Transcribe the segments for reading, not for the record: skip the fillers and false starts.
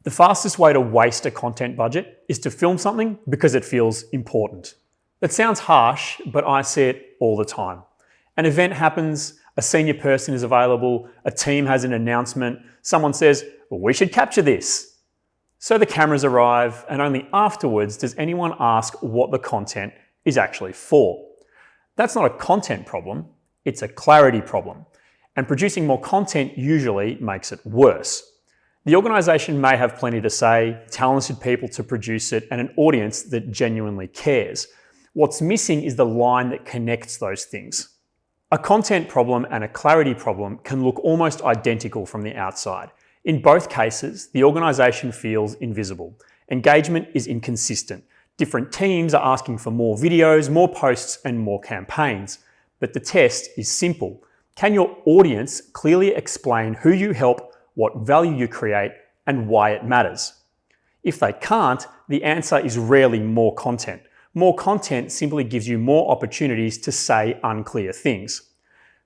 The fastest way to waste a content budget is to film something because it feels important. That sounds harsh, but I see it all the time. An event happens, a senior person is available, a team has an announcement, someone says, well, we should capture this. So the cameras arrive, and only afterwards does anyone ask what the content is actually for. That's not a content problem, it's a clarity problem. And producing more content usually makes it worse. The organisation may have plenty to say, talented people to produce it, and an audience that genuinely cares. What's missing is the line that connects those things. A content problem and a clarity problem can look almost identical from the outside. In both cases, the organisation feels invisible. Engagement is inconsistent. Different teams are asking for more videos, more posts, and more campaigns. But the test is simple. Can your audience clearly explain who you help, what value you create, and why it matters? If they can't, the answer is rarely more content. More content simply gives you more opportunities to say unclear things.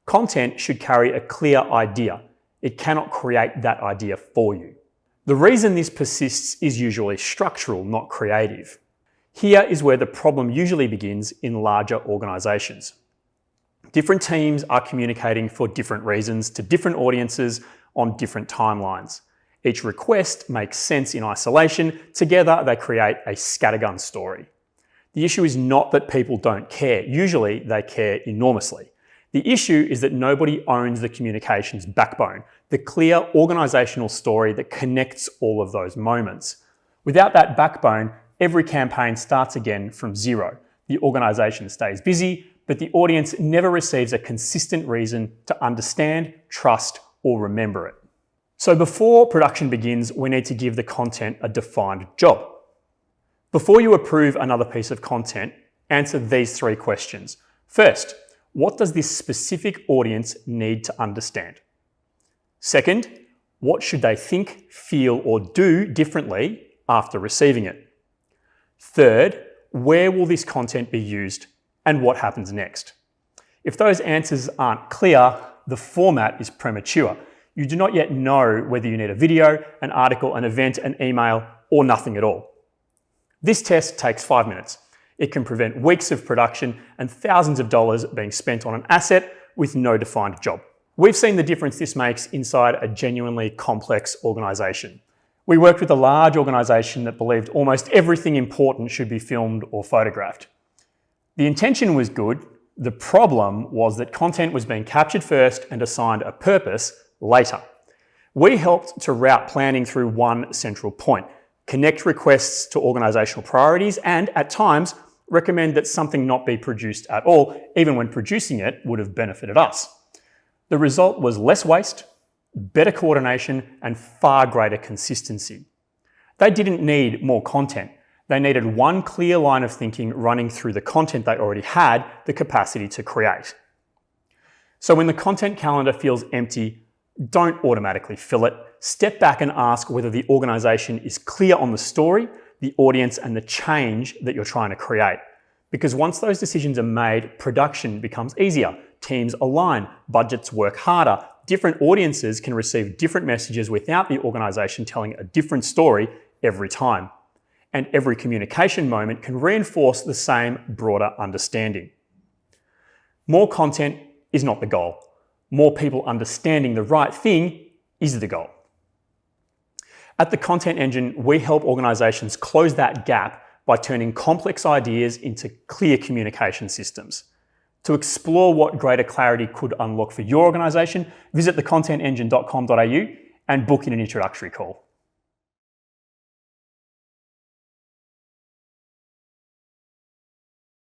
Content should carry a clear idea. It cannot create that idea for you. The reason this persists is usually structural, not creative. Here is where the problem usually begins in larger organisations. Different teams are communicating for different reasons to different audiences on different timelines. Each request makes sense in isolation. Together, they create a scattergun story. The issue is not that people don't care. Usually, they care enormously. The issue is that nobody owns the communications backbone, the clear organisational story that connects all of those moments. Without that backbone, every campaign starts again from zero. The organisation stays busy, but the audience never receives a consistent reason to understand, trust, or remember it. So before production begins, we need to give the content a defined job. Before you approve another piece of content, answer these 3 questions. First, what does this specific audience need to understand? Second, what should they think, feel, or do differently after receiving it? Third, where will this content be used and what happens next? If those answers aren't clear, the format is premature. You do not yet know whether you need a video, an article, an event, an email, or nothing at all. This test takes 5 minutes. It can prevent weeks of production and thousands of dollars being spent on an asset with no defined job. We've seen the difference this makes inside a genuinely complex organisation. We worked with a large organisation that believed almost everything important should be filmed or photographed. The intention was good. The problem was that content was being captured first and assigned a purpose later. We helped to route planning through one central point, connect requests to organisational priorities, and at times recommend that something not be produced at all, even when producing it would have benefited us. The result was less waste, better coordination, and far greater consistency. They didn't need more content. They needed one clear line of thinking running through the content they already had the capacity to create. So when the content calendar feels empty, don't automatically fill it. Step back and ask whether the organisation is clear on the story, the audience, and the change that you're trying to create. Because once those decisions are made, production becomes easier. Teams align, budgets work harder. Different audiences can receive different messages without the organisation telling a different story every time. And every communication moment can reinforce the same broader understanding. More content is not the goal. More people understanding the right thing is the goal. At the Content Engine, we help organisations close that gap by turning complex ideas into clear communication systems. To explore what greater clarity could unlock for your organisation, visit thecontentengine.com.au and book in an introductory call.